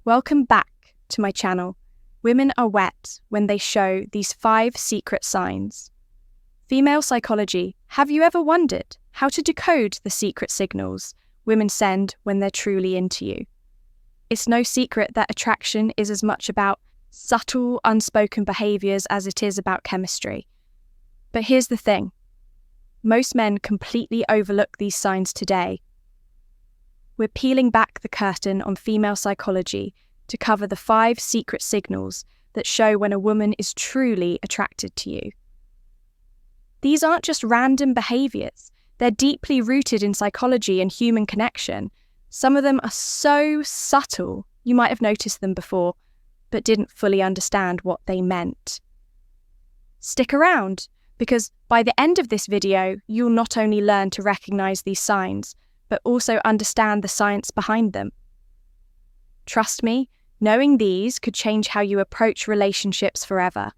Welcome back to my channel. Women are wet when they show these 5 secret signs. Female psychology, have you ever wondered how to decode the secret signals women send when they're truly into you? It's no secret that attraction is as much about subtle, unspoken behaviours as it is about chemistry. But here's the thing. Most men completely overlook these signs today. We're peeling back the curtain on female psychology to cover the 5 secret signals that show when a woman is truly attracted to you. These aren't just random behaviours. They're deeply rooted in psychology and human connection. Some of them are so subtle you might have noticed them before, but didn't fully understand what they meant. Stick around, because by the end of this video, you'll not only learn to recognise these signs, but also understand the science behind them. Trust me, knowing these could change how you approach relationships forever.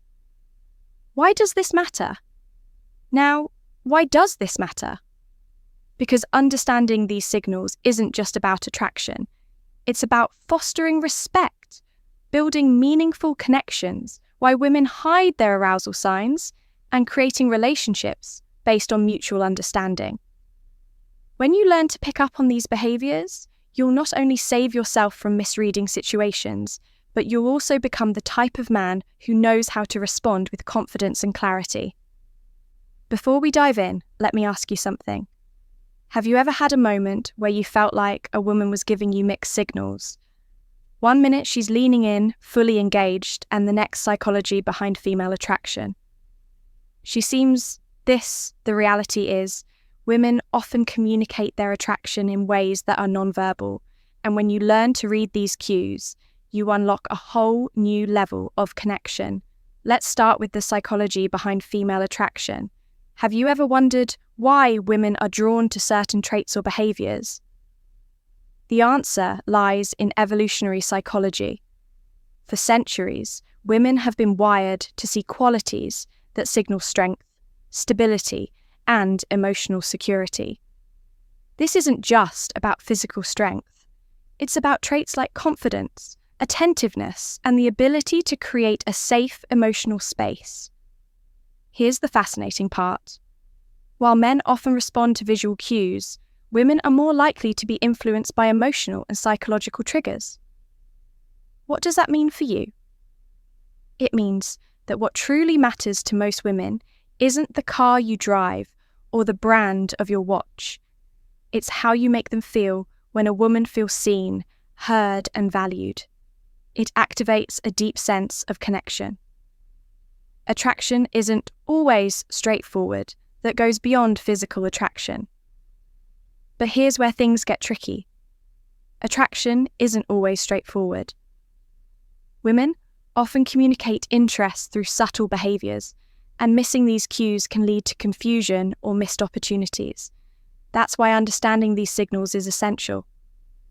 Why does this matter? Now, why does this matter? Because understanding these signals isn't just about attraction. It's about fostering respect, building meaningful connections, why women hide their arousal signs, and creating relationships based on mutual understanding. When you learn to pick up on these behaviours, you'll not only save yourself from misreading situations, but you'll also become the type of man who knows how to respond with confidence and clarity. Before we dive in, let me ask you something. Have you ever had a moment where you felt like a woman was giving you mixed signals? One minute she's leaning in, fully engaged, and the next psychology behind female attraction. She seems this, the reality is, women often communicate their attraction in ways that are nonverbal, and when you learn to read these cues, you unlock a whole new level of connection. Let's start with the psychology behind female attraction. Have you ever wondered why women are drawn to certain traits or behaviours? The answer lies in evolutionary psychology. For centuries, women have been wired to see qualities that signal strength, stability, and emotional security. This isn't just about physical strength. It's about traits like confidence, attentiveness, and the ability to create a safe emotional space. Here's the fascinating part. While men often respond to visual cues, women are more likely to be influenced by emotional and psychological triggers. What does that mean for you? It means that what truly matters to most women isn't the car you drive or the brand of your watch. It's how you make them feel when a woman feels seen, heard, and valued. It activates a deep sense of connection. Attraction isn't always straightforward, that goes beyond physical attraction. But here's where things get tricky. Attraction isn't always straightforward. Women often communicate interest through subtle behaviours, and missing these cues can lead to confusion or missed opportunities. That's why understanding these signals is essential.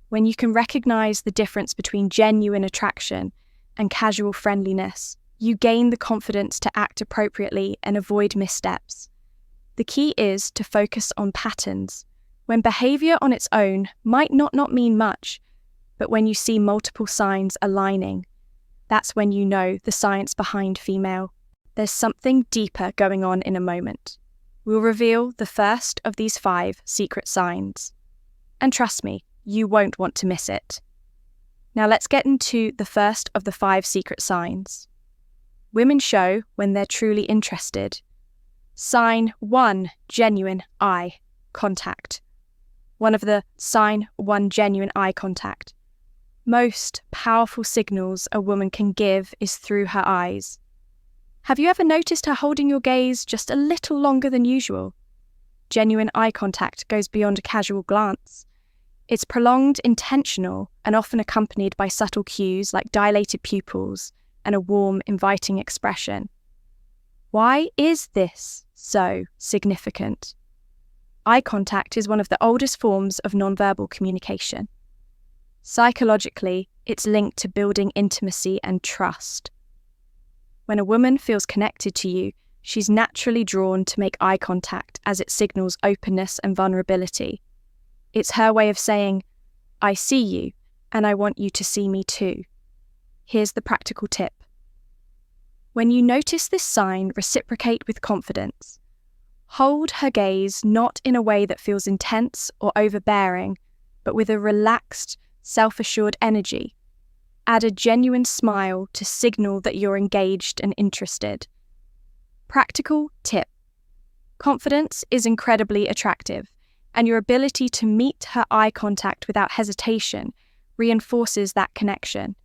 When you can recognise the difference between genuine attraction and casual friendliness, you gain the confidence to act appropriately and avoid missteps. The key is to focus on patterns, when behaviour on its own might not mean much, but when you see multiple signs aligning, that's when you know the science behind female. There's something deeper going on in a moment. We'll reveal the first of these 5 secret signs. And trust me, you won't want to miss it. Now let's get into the first of the 5 secret signs. Women show when they're truly interested. Sign 1, genuine eye contact. One of the sign 1 genuine eye contact. Most powerful signals a woman can give is through her eyes. Have you ever noticed her holding your gaze just a little longer than usual? Genuine eye contact goes beyond a casual glance. It's prolonged, intentional, and often accompanied by subtle cues like dilated pupils and a warm, inviting expression. Why is this so significant? Eye contact is one of the oldest forms of nonverbal communication. Psychologically, it's linked to building intimacy and trust. When a woman feels connected to you, she's naturally drawn to make eye contact as it signals openness and vulnerability. It's her way of saying, I see you, and I want you to see me too. Here's the practical tip. When you notice this sign, reciprocate with confidence. Hold her gaze not in a way that feels intense or overbearing, but with a relaxed, self-assured energy. Add a genuine smile to signal that you're engaged and interested. Practical tip. Confidence is incredibly attractive, and your ability to meet her eye contact without hesitation reinforces that connection.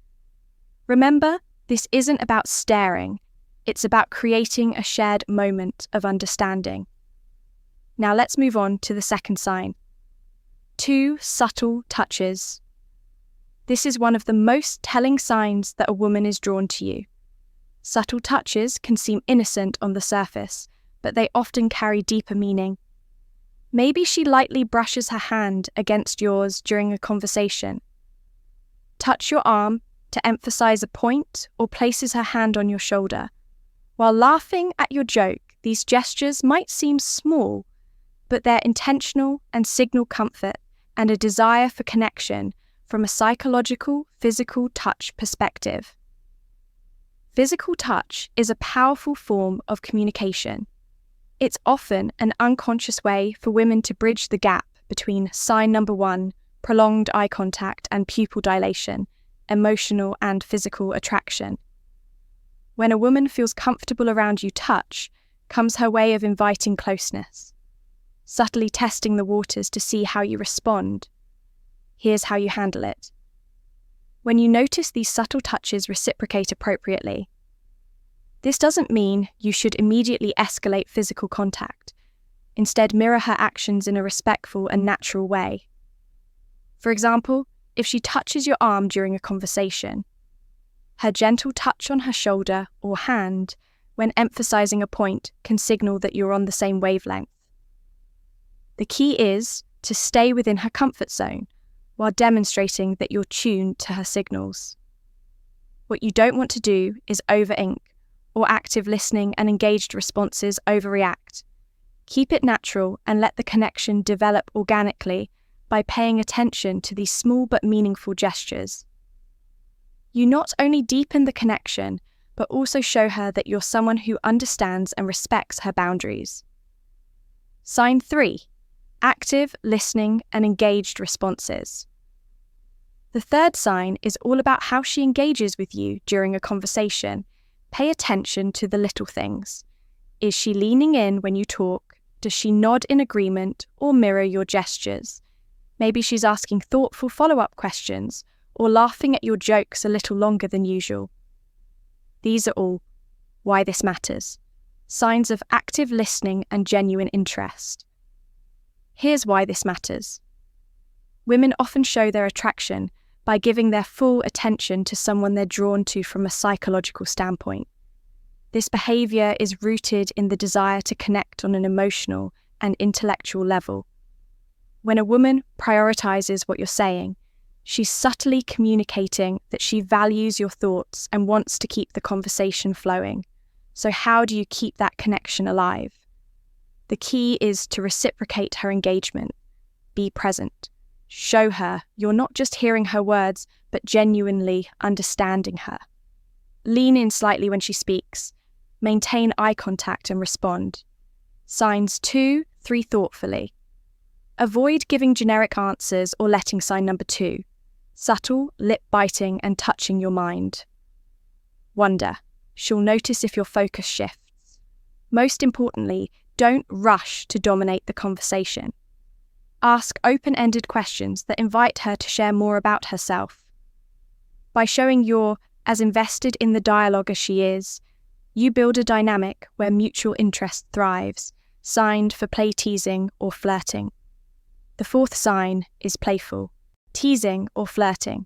Remember, this isn't about staring, it's about creating a shared moment of understanding. Now let's move on to the second sign. 2 subtle touches. This is one of the most telling signs that a woman is drawn to you. Subtle touches can seem innocent on the surface, but they often carry deeper meaning. Maybe she lightly brushes her hand against yours during a conversation. Touch your arm to emphasize a point or places her hand on your shoulder. While laughing at your joke, these gestures might seem small, but they're intentional and signal comfort and a desire for connection from a psychological, physical touch perspective. Physical touch is a powerful form of communication. It's often an unconscious way for women to bridge the gap between sign number 1, prolonged eye contact, and pupil dilation, emotional and physical attraction. When a woman feels comfortable around you, touch comes her way of inviting closeness, subtly testing the waters to see how you respond. Here's how you handle it. When you notice these subtle touches, reciprocate appropriately. This doesn't mean you should immediately escalate physical contact. Instead, mirror her actions in a respectful and natural way. For example, if she touches your arm during a conversation, her gentle touch on her shoulder or hand when emphasizing a point can signal that you're on the same wavelength. The key is to stay within her comfort zone while demonstrating that you're tuned to her signals. What you don't want to do is over-ink, or active listening and engaged responses overreact. Keep it natural and let the connection develop organically by paying attention to these small but meaningful gestures. You not only deepen the connection, but also show her that you're someone who understands and respects her boundaries. Sign 3. Active listening and engaged responses. The third sign is all about how she engages with you during a conversation. Pay attention to the little things. Is she leaning in when you talk? Does she nod in agreement or mirror your gestures? Maybe she's asking thoughtful follow-up questions or laughing at your jokes a little longer than usual. These are all why this matters. Signs of active listening and genuine interest. Here's why this matters. Women often show their attraction by giving their full attention to someone they're drawn to from a psychological standpoint. This behavior is rooted in the desire to connect on an emotional and intellectual level. When a woman prioritizes what you're saying, she's subtly communicating that she values your thoughts and wants to keep the conversation flowing. So how do you keep that connection alive? The key is to reciprocate her engagement. Be present. Show her you're not just hearing her words, but genuinely understanding her. Lean in slightly when she speaks. Maintain eye contact and respond. Signs 2, 3 thoughtfully. Avoid giving generic answers or letting sign number 2. Subtle, lip-biting and touching your mind. Wonder. She'll notice if your focus shifts. Most importantly, don't rush to dominate the conversation. Ask open-ended questions that invite her to share more about herself. By showing you're as invested in the dialogue as she is, you build a dynamic where mutual interest thrives, signed for play teasing or flirting. The fourth sign is playful, teasing or flirting.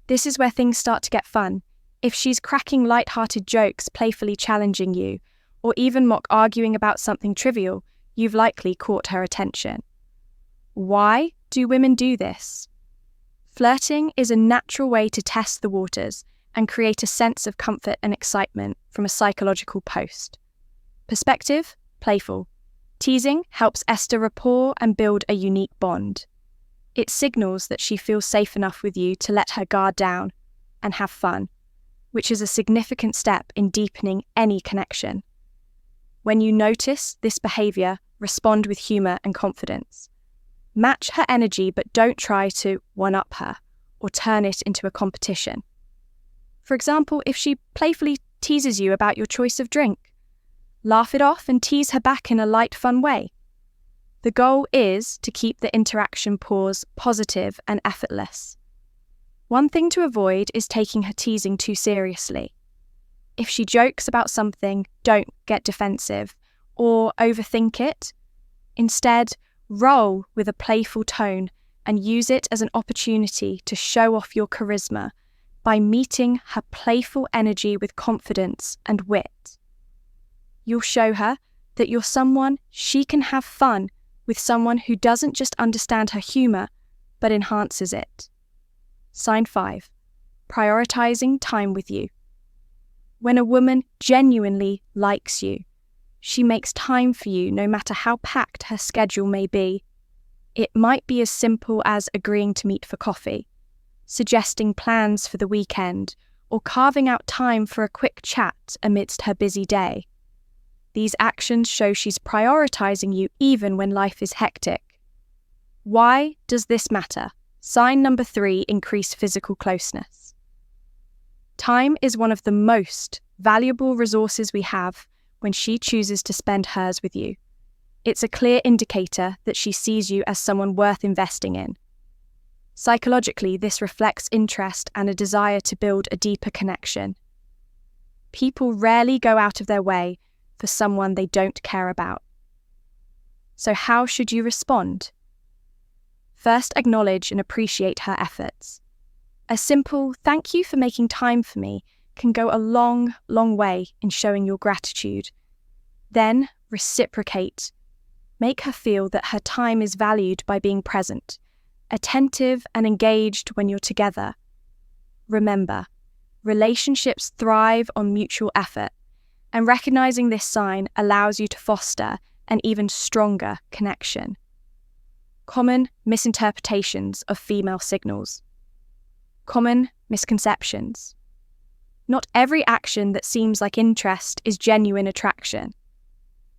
This is where things start to get fun. If she's cracking light-hearted jokes, playfully challenging you, or even mock arguing about something trivial, you've likely caught her attention. Why do women do this? Flirting is a natural way to test the waters and create a sense of comfort and excitement from a psychological post. Perspective, playful. Teasing helps ester rapport and build a unique bond. It signals that she feels safe enough with you to let her guard down and have fun, which is a significant step in deepening any connection. When you notice this behavior, respond with humor and confidence. Match her energy, but don't try to one-up her or turn it into a competition. For example, if she playfully teases you about your choice of drink, laugh it off and tease her back in a light, fun way. The goal is to keep the interaction pause positive and effortless. One thing to avoid is taking her teasing too seriously. If she jokes about something, don't get defensive or overthink it. Instead, roll with a playful tone and use it as an opportunity to show off your charisma by meeting her playful energy with confidence and wit. You'll show her that you're someone she can have fun with, someone who doesn't just understand her humor, but enhances it. Sign 5. Prioritizing time with you. When a woman genuinely likes you, she makes time for you no matter how packed her schedule may be. It might be as simple as agreeing to meet for coffee, suggesting plans for the weekend, or carving out time for a quick chat amidst her busy day. These actions show she's prioritizing you even when life is hectic. Why does this matter? Sign number 3, increase physical closeness. Time is one of the most valuable resources we have when she chooses to spend hers with you. It's a clear indicator that she sees you as someone worth investing in. Psychologically, this reflects interest and a desire to build a deeper connection. People rarely go out of their way for someone they don't care about. So how should you respond? First, acknowledge and appreciate her efforts. A simple "thank you for making time for me" can go a long, long way in showing your gratitude. Then, reciprocate. Make her feel that her time is valued by being present, attentive and engaged when you're together. Remember, relationships thrive on mutual effort, and recognizing this sign allows you to foster an even stronger connection. Common misinterpretations of female signals. Common misconceptions. Not every action that seems like interest is genuine attraction.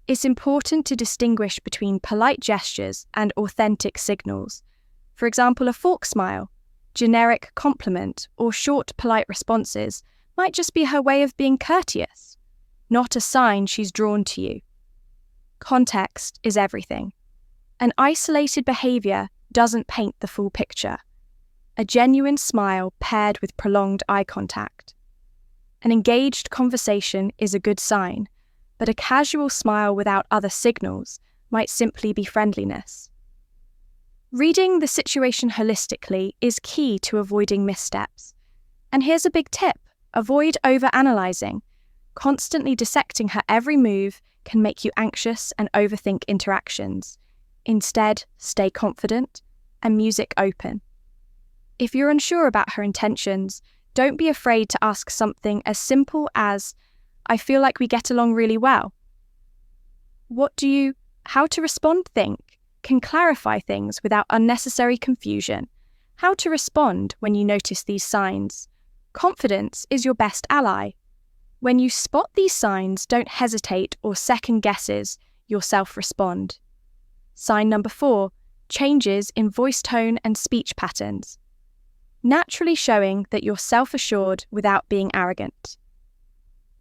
It's important to distinguish between polite gestures and authentic signals. For example, a fork smile, generic compliment, or short polite responses might just be her way of being courteous, not a sign she's drawn to you. Context is everything. An isolated behavior doesn't paint the full picture. A genuine smile paired with prolonged eye contact. An engaged conversation is a good sign, but a casual smile without other signals might simply be friendliness. Reading the situation holistically is key to avoiding missteps. And here's a big tip: avoid overanalyzing. Constantly dissecting her every move can make you anxious and overthink interactions. Instead, stay confident and music open. If you're unsure about her intentions, don't be afraid to ask something as simple as, "I feel like we get along really well." How to respond think can clarify things without unnecessary confusion. How to respond when you notice these signs. Confidence is your best ally. When you spot these signs, don't hesitate or second guesses yourself respond. Sign number 4, changes in voice tone and speech patterns. Naturally showing that you're self-assured without being arrogant.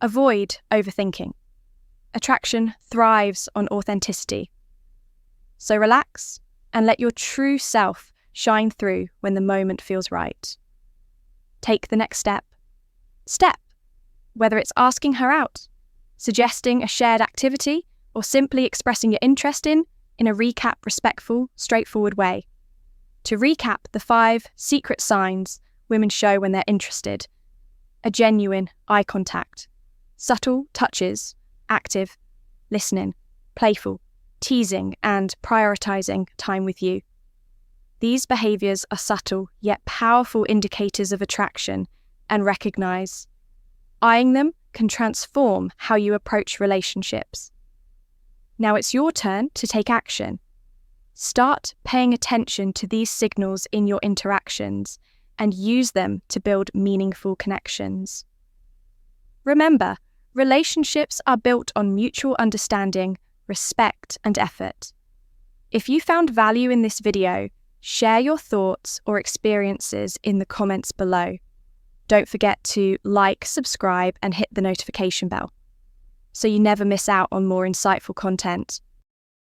Avoid overthinking. Attraction thrives on authenticity. So relax and let your true self shine through when the moment feels right. Take the next step. Whether it's asking her out, suggesting a shared activity, or simply expressing your interest in a recap, respectful, straightforward way. To recap the 5 secret signs women show when they're interested: a genuine eye contact, subtle touches, active, listening, playful, teasing, and prioritizing time with you. These behaviors are subtle yet powerful indicators of attraction, and recognize. Eyeing them can transform how you approach relationships. Now it's your turn to take action. Start paying attention to these signals in your interactions and use them to build meaningful connections. Remember, relationships are built on mutual understanding, respect, and effort. If you found value in this video, share your thoughts or experiences in the comments below. Don't forget to like, subscribe, and hit the notification bell so you never miss out on more insightful content.